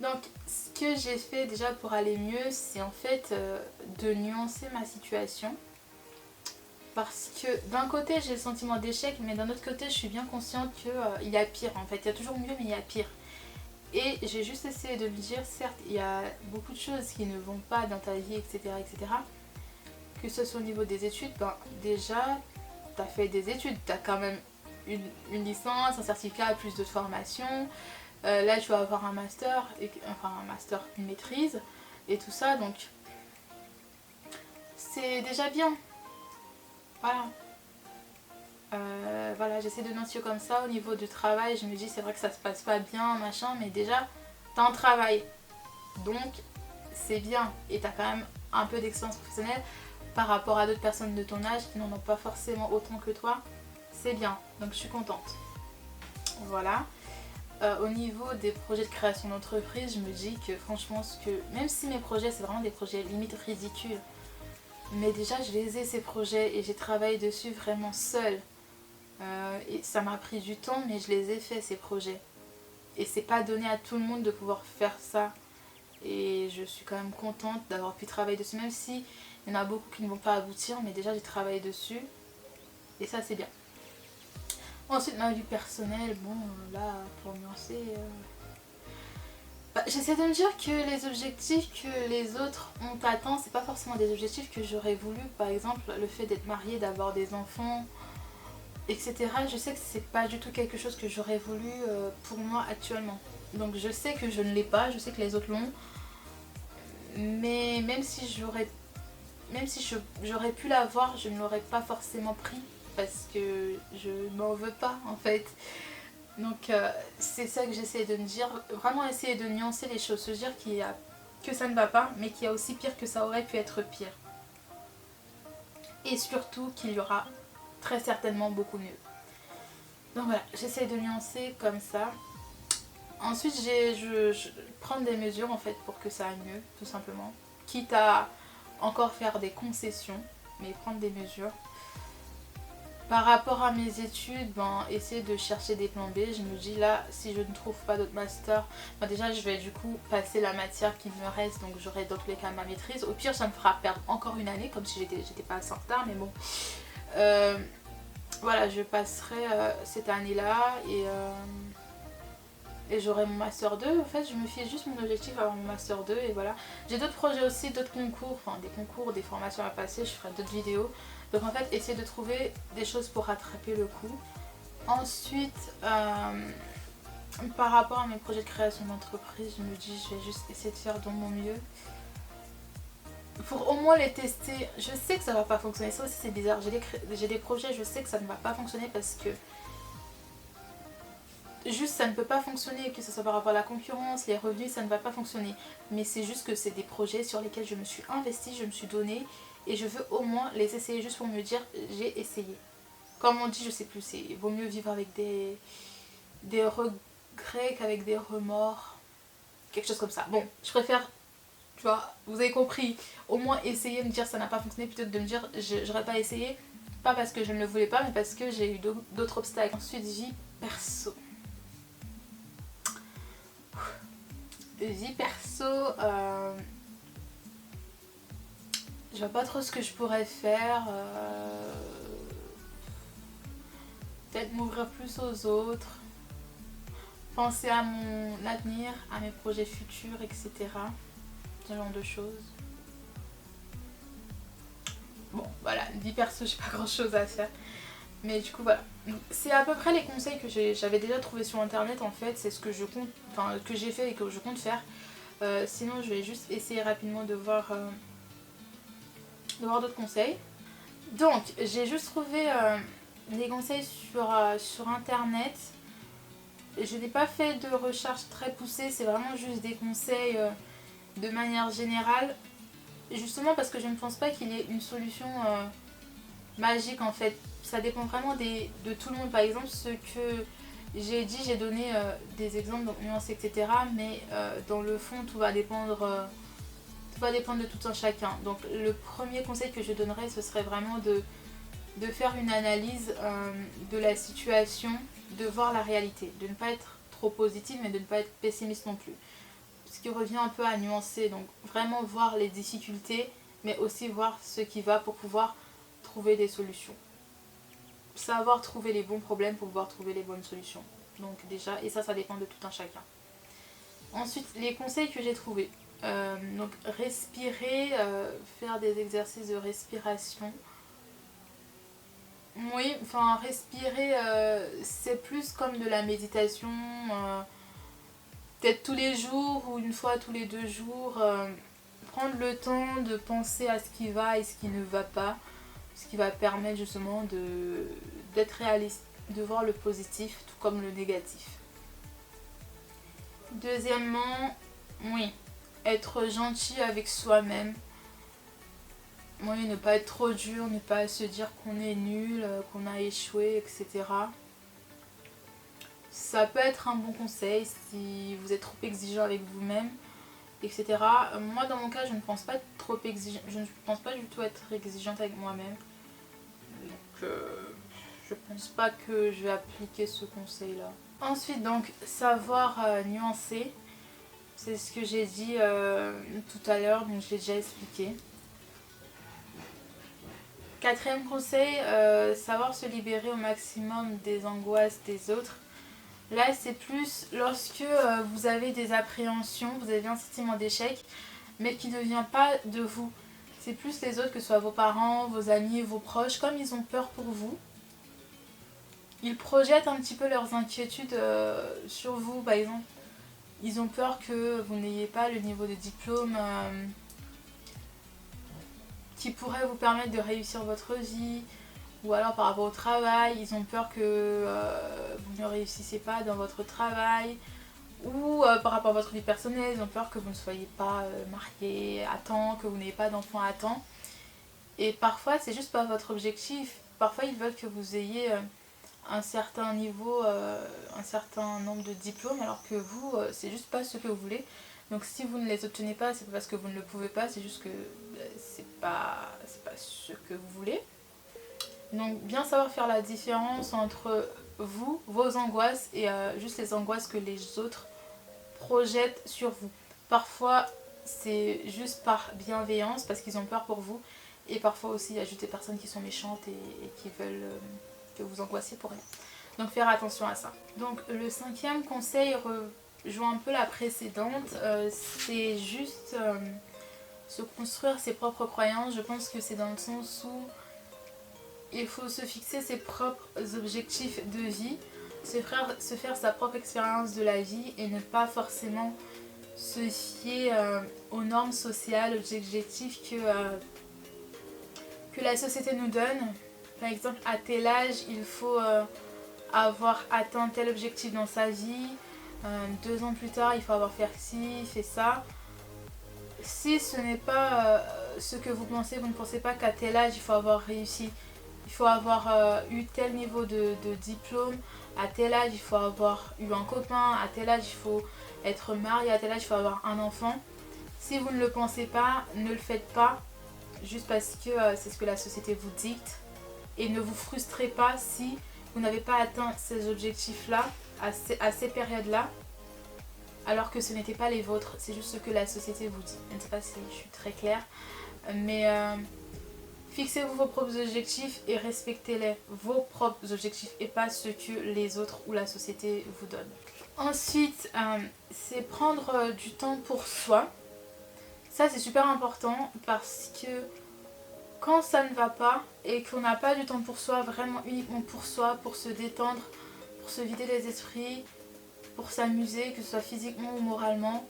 Donc ce que j'ai fait déjà pour aller mieux, c'est en fait de nuancer ma situation. Parce que d'un côté j'ai le sentiment d'échec, mais d'un autre côté je suis bien consciente qu'il y a pire en fait. Il y a toujours mieux mais il y a pire. Et j'ai juste essayé de me dire, certes il y a beaucoup de choses qui ne vont pas dans ta vie, etc. etc. Que ce soit au niveau des études, ben déjà tu as fait des études, tu as quand même une licence, un certificat, plus de formation. Là tu vas avoir un master, enfin un master, une maîtrise et tout ça, donc c'est déjà bien. Voilà. Voilà, j'essaie de noter comme ça. Au niveau du travail, je me dis c'est vrai que ça se passe pas bien, machin, mais déjà t'as un travail, donc c'est bien. Et t'as quand même un peu d'expérience professionnelle par rapport à d'autres personnes de ton âge qui n'en ont pas forcément autant que toi. C'est bien, donc je suis contente. Voilà. Au niveau des projets de création d'entreprise, je me dis que franchement, même si mes projets c'est vraiment des projets limite ridicules, mais déjà je les ai ces projets et j'ai travaillé dessus vraiment seule. Et ça m'a pris du temps, mais je les ai fait ces projets. Et c'est pas donné à tout le monde de pouvoir faire ça. Et je suis quand même contente d'avoir pu travailler dessus, même si il y en a beaucoup qui ne vont pas aboutir, mais déjà j'ai travaillé dessus. Et ça c'est bien. Ensuite ma vie personnelle, bon là pour nuancer, j'essaie de me dire que les objectifs que les autres ont atteints, c'est pas forcément des objectifs que j'aurais voulu. Par exemple le fait d'être mariée, d'avoir des enfants, etc. Je sais que c'est pas du tout quelque chose que j'aurais voulu pour moi actuellement. Donc je sais que je ne l'ai pas, je sais que les autres l'ont. Mais même si j'aurais pu l'avoir, je ne l'aurais pas forcément pris parce que je n'en veux pas en fait. Donc c'est ça que j'essaie de me dire, vraiment essayer de nuancer les choses, se dire que ça ne va pas, mais qu'il y a aussi pire, que ça aurait pu être pire. Et surtout qu'il y aura très certainement beaucoup mieux. Donc voilà, j'essaie de nuancer comme ça. Ensuite, je prends des mesures en fait pour que ça aille mieux, tout simplement. Quitte à encore faire des concessions, mais prendre des mesures. Par rapport à mes études, essayer de chercher des plans B. Je me dis là, si je ne trouve pas d'autres masters, déjà je vais du coup passer la matière qui me reste, donc j'aurai dans tous les cas ma maîtrise. Au pire, ça me fera perdre encore une année, comme si j'étais pas assez en retard, mais bon. Voilà, je passerai cette année-là et j'aurai mon master 2. En fait, je me fie juste mon objectif avoir mon master 2 et voilà. J'ai d'autres projets aussi, d'autres concours, enfin des concours, des formations à passer, je ferai d'autres vidéos. Donc en fait, essayer de trouver des choses pour rattraper le coup. Ensuite, par rapport à mes projets de création d'entreprise, je me dis je vais juste essayer de faire de mon mieux. Pour au moins les tester, je sais que ça va pas fonctionner, ça aussi c'est bizarre. J'ai des projets, je sais que ça ne va pas fonctionner parce que juste ça ne peut pas fonctionner, que ce soit par rapport à la concurrence, les revenus, ça ne va pas fonctionner. Mais c'est juste que c'est des projets sur lesquels je me suis investie, je me suis donnée et je veux au moins les essayer juste pour me dire j'ai essayé. Comme on dit, je sais plus, c'est vaut mieux vivre avec des regrets qu'avec des remords, quelque chose comme ça. Bon, je préfère, tu vois, vous avez compris, au moins essayer, me dire ça n'a pas fonctionné plutôt que de me dire j'aurais pas essayé, pas parce que je ne le voulais pas, mais parce que j'ai eu d'autres obstacles. Ensuite, vie perso. Vie perso, je vois pas trop ce que je pourrais faire. Peut-être m'ouvrir plus aux autres. Penser à mon avenir, à mes projets futurs, etc. Ce genre de choses. Bon, voilà, vie perso, j'ai pas grand chose à faire. Mais du coup, voilà. C'est à peu près les conseils que j'avais déjà trouvé sur internet en fait. C'est ce que je compte, enfin, que j'ai fait et que je compte faire. Sinon, je vais juste essayer rapidement de voir d'autres conseils. Donc, j'ai juste trouvé des conseils sur internet. Je n'ai pas fait de recherche très poussée, c'est vraiment juste des conseils de manière générale. Justement parce que je ne pense pas qu'il y ait une solution magique en fait. Ça dépend vraiment de tout le monde. Par exemple, ce que j'ai dit, j'ai donné des exemples, donc nuances, etc. Mais dans le fond, tout va dépendre de tout un chacun. Donc le premier conseil que je donnerais, ce serait vraiment de faire une analyse de la situation, de voir la réalité, de ne pas être trop positive mais de ne pas être pessimiste non plus. ce qui revient un peu à nuancer, donc vraiment voir les difficultés, mais aussi voir ce qui va pour pouvoir trouver des solutions. Savoir trouver les bons problèmes pour pouvoir trouver les bonnes solutions. Donc déjà, et ça dépend de tout un chacun. Ensuite, les conseils que j'ai trouvés. Donc respirer, faire des exercices de respiration. Oui, enfin respirer, c'est plus comme de la méditation, peut-être tous les jours ou une fois tous les 2 jours. Prendre le temps de penser à ce qui va et ce qui ne va pas, ce qui va permettre justement d'être réaliste, de voir le positif tout comme le négatif. Deuxièmement, oui, être gentil avec soi-même. Oui, ne pas être trop dur, ne pas se dire qu'on est nul, qu'on a échoué, etc. Ça peut être un bon conseil si vous êtes trop exigeant avec vous-même, etc. Moi, dans mon cas, je ne pense pas être trop exigeante, je ne pense pas du tout être exigeante avec moi-même. Donc, je pense pas que je vais appliquer ce conseil-là. Ensuite, donc, savoir nuancer. C'est ce que j'ai dit tout à l'heure, donc je l'ai déjà expliqué. Quatrième conseil, savoir se libérer au maximum des angoisses des autres. Là, c'est plus lorsque vous avez des appréhensions, vous avez un sentiment d'échec, mais qui ne vient pas de vous. C'est plus les autres, que ce soit vos parents, vos amis, vos proches, comme ils ont peur pour vous. Ils projettent un petit peu leurs inquiétudes sur vous, par exemple. Ils ont peur que vous n'ayez pas le niveau de diplôme qui pourrait vous permettre de réussir votre vie, ou alors par rapport au travail, ils ont peur que vous ne réussissiez pas dans votre travail, ou par rapport à votre vie personnelle, ils ont peur que vous ne soyez pas marié à temps, que vous n'ayez pas d'enfant à temps. Et parfois, c'est juste pas votre objectif. Parfois, ils veulent que vous ayez un certain niveau, un certain nombre de diplômes, alors que vous, c'est juste pas ce que vous voulez. Donc si vous ne les obtenez pas, c'est pas parce que vous ne le pouvez pas, c'est juste que c'est pas ce que vous voulez. Donc bien savoir faire la différence entre vous, vos angoisses et juste les angoisses que les autres projettent sur vous. Parfois c'est juste par bienveillance parce qu'ils ont peur pour vous, et parfois aussi il y a juste des personnes qui sont méchantes et qui veulent que vous angoissiez pour rien. Donc faire attention à ça. Donc le 5e conseil rejoint un peu la précédente, c'est juste se construire ses propres croyances. Je pense que c'est dans le sens où il faut se fixer ses propres objectifs de vie, se faire sa propre expérience de la vie et ne pas forcément se fier aux normes sociales, aux objectifs que la société nous donne. Par exemple, à tel âge, il faut avoir atteint tel objectif dans sa vie. 2 ans plus tard, il faut avoir fait ci, fait ça. Si ce n'est pas ce que vous pensez, vous ne pensez pas qu'à tel âge, il faut avoir réussi. Il faut avoir eu tel niveau de diplôme. À tel âge, il faut avoir eu un copain. À tel âge, il faut être marié. À tel âge, il faut avoir un enfant. Si vous ne le pensez pas, ne le faites pas. Juste parce que c'est ce que la société vous dicte. Et ne vous frustrez pas si vous n'avez pas atteint ces objectifs-là, à ces périodes-là, alors que ce n'était pas les vôtres. C'est juste ce que la société vous dit. Je ne sais pas si je suis très claire. Mais fixez-vous vos propres objectifs et respectez-les. Vos propres objectifs et pas ceux que les autres ou la société vous donnent. Ensuite, c'est prendre du temps pour soi. Ça, c'est super important parce que quand ça ne va pas et qu'on n'a pas du temps pour soi, vraiment uniquement pour soi, pour se détendre, pour se vider les esprits, pour s'amuser, que ce soit physiquement ou moralement,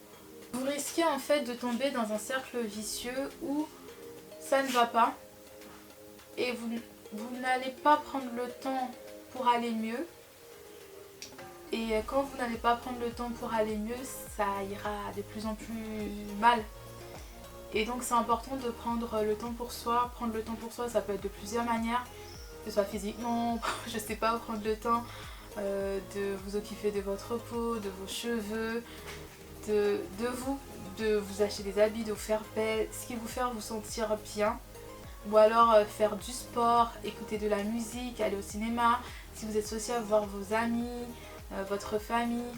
vous risquez en fait de tomber dans un cercle vicieux où ça ne va pas et vous n'allez pas prendre le temps pour aller mieux. Et quand vous n'allez pas prendre le temps pour aller mieux, ça ira de plus en plus mal. Et donc c'est important de prendre le temps pour soi. Prendre le temps pour soi, ça peut être de plusieurs manières, que ce soit physiquement, je sais pas, prendre le temps de vous occuper de votre peau, de vos cheveux, de vous acheter des habits, de vous faire belle, ce qui vous fait vous sentir bien. Ou alors faire du sport, écouter de la musique, aller au cinéma, si vous êtes social, voir vos amis, votre famille.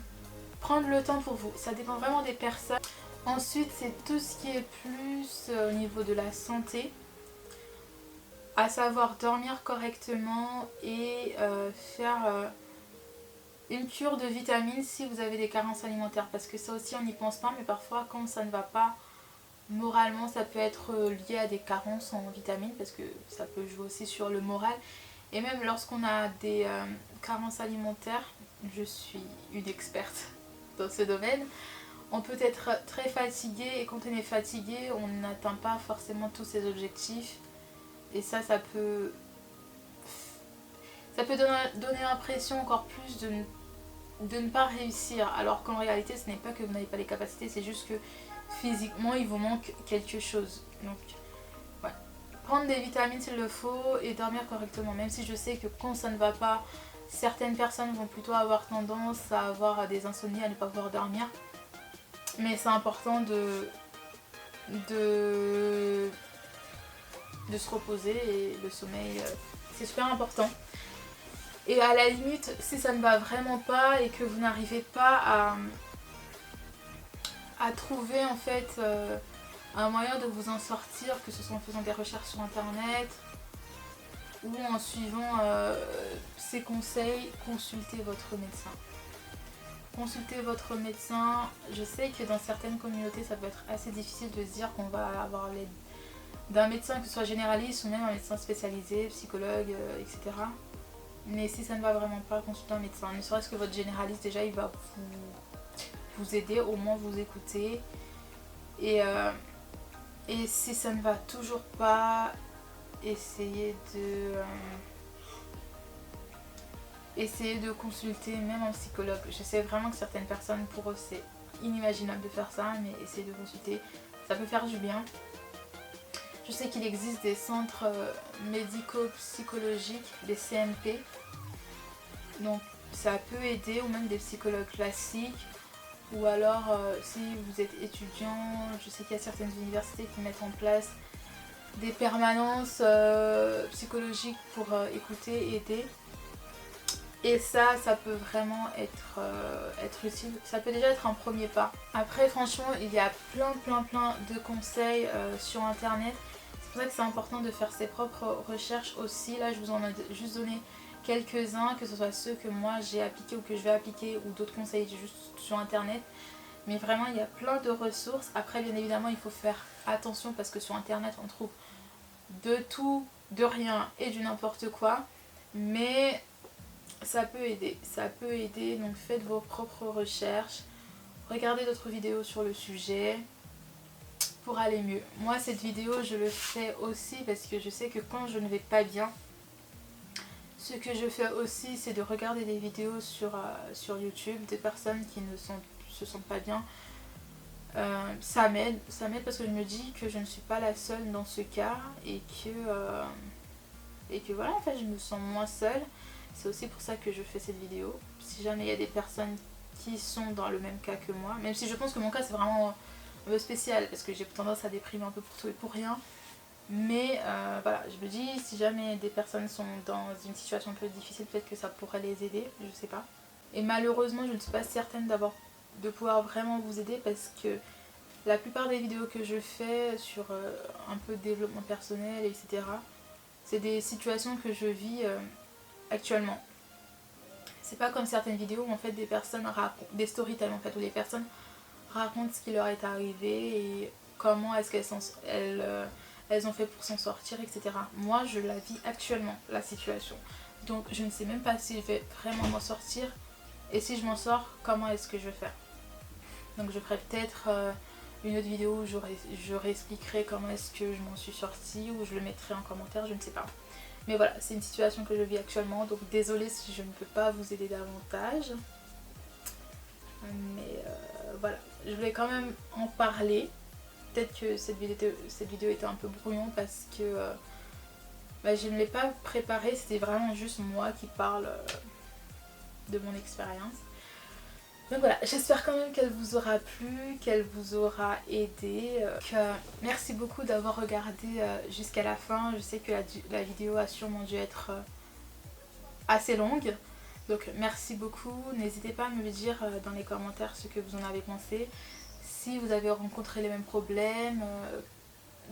prendre le temps pour vous. Ça dépend vraiment des personnes. Ensuite, c'est tout ce qui est plus au niveau de la santé. À savoir dormir correctement et faire une cure de vitamines si vous avez des carences alimentaires. Parce que ça aussi, on n'y pense pas, mais parfois, quand ça ne va pas moralement, ça peut être lié à des carences en vitamines, parce que ça peut jouer aussi sur le moral. Et même lorsqu'on a des carences alimentaires, je suis une experte dans ce domaine, on peut être très fatigué, et quand on est fatigué, on n'atteint pas forcément tous ses objectifs. Et ça peut donner l'impression encore plus de ne pas réussir. Alors qu'en réalité, ce n'est pas que vous n'avez pas les capacités, c'est juste que physiquement, il vous manque quelque chose. Donc, voilà. Prendre des vitamines s'il le faut et dormir correctement. Même si je sais que quand ça ne va pas, certaines personnes vont plutôt avoir tendance à avoir des insomnies, à ne pas pouvoir dormir. Mais c'est important de se reposer, et le sommeil, c'est super important. Et à la limite, si ça ne va vraiment pas et que vous n'arrivez pas à trouver en fait un moyen de vous en sortir, que ce soit en faisant des recherches sur internet ou en suivant ces conseils, consultez votre médecin. Consultez votre médecin. Je sais que dans certaines communautés, ça peut être assez difficile de se dire qu'on va avoir l'aide d'un médecin, que ce soit généraliste ou même un médecin spécialisé, psychologue, etc. Mais si ça ne va vraiment pas, consultez un médecin. Ne serait-ce que votre généraliste, déjà, il va vous aider, au moins vous écouter. Et si ça ne va toujours pas, essayez de consulter même un psychologue. Je sais vraiment que certaines personnes, pour eux, c'est inimaginable de faire ça, mais essayez de consulter. Ça peut faire du bien. Je sais qu'il existe des centres médico-psychologiques, des CMP. Donc ça peut aider, ou même des psychologues classiques. Ou alors si vous êtes étudiant, je sais qu'il y a certaines universités qui mettent en place des permanences psychologiques pour écouter, aider. Et ça peut vraiment être utile. Ça peut déjà être un premier pas. Après, franchement, il y a plein de conseils sur internet. C'est pour ça que c'est important de faire ses propres recherches aussi. Là, je vous en ai juste donné quelques-uns, que ce soit ceux que moi j'ai appliqués ou que je vais appliquer, ou d'autres conseils juste sur internet. Mais vraiment, il y a plein de ressources. Après, bien évidemment, il faut faire attention parce que sur internet, on trouve de tout, de rien et du n'importe quoi. Mais ça peut aider, donc faites vos propres recherches, regardez d'autres vidéos sur le sujet pour aller mieux. Moi, cette vidéo, je le fais aussi parce que je sais que quand je ne vais pas bien, ce que je fais aussi, c'est de regarder des vidéos sur YouTube des personnes qui se sentent pas bien. Ça m'aide parce que je me dis que je ne suis pas la seule dans ce cas, et que voilà, en fait, je me sens moins seule. C'est aussi pour ça que je fais cette vidéo. Si jamais il y a des personnes qui sont dans le même cas que moi, même si je pense que mon cas c'est vraiment un peu spécial parce que j'ai tendance à déprimer un peu pour tout et pour rien. Mais voilà, je me dis, si jamais des personnes sont dans une situation un peu difficile, peut-être que ça pourrait les aider, je sais pas. Et malheureusement, je ne suis pas certaine de pouvoir vraiment vous aider parce que la plupart des vidéos que je fais sur un peu de développement personnel, etc., c'est des situations que je vis actuellement. C'est pas comme certaines vidéos où en fait des personnes racontent, des storytime en fait, où les personnes racontent ce qui leur est arrivé et comment est-ce qu'elles ont fait pour s'en sortir, etc. Moi, je la vis actuellement, la situation. Donc je ne sais même pas si je vais vraiment m'en sortir, et si je m'en sors, comment est-ce que je vais faire. Donc je ferai peut-être une autre vidéo où je réexpliquerai comment est-ce que je m'en suis sortie, ou je le mettrai en commentaire, je ne sais pas. Mais voilà, c'est une situation que je vis actuellement, donc désolée si je ne peux pas vous aider davantage. Mais voilà, je voulais quand même en parler. Peut-être que cette vidéo était un peu brouillon parce que je ne l'ai pas préparée, c'était vraiment juste moi qui parle de mon expérience. Donc voilà, j'espère quand même qu'elle vous aura plu, qu'elle vous aura aidé. Merci beaucoup d'avoir regardé jusqu'à la fin. Je sais que la vidéo a sûrement dû être assez longue. Donc merci beaucoup, n'hésitez pas à me dire dans les commentaires ce que vous en avez pensé, si vous avez rencontré les mêmes problèmes,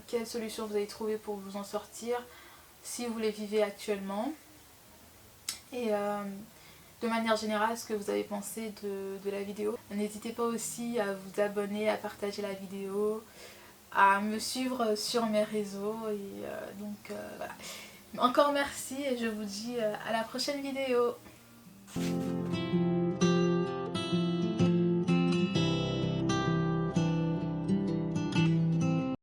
quelle solution vous avez trouvé pour vous en sortir, si vous les vivez actuellement, et de manière générale ce que vous avez pensé de la vidéo. N'hésitez pas aussi à vous abonner, à partager la vidéo, à me suivre sur mes réseaux, et voilà. Encore merci et je vous dis à la prochaine vidéo.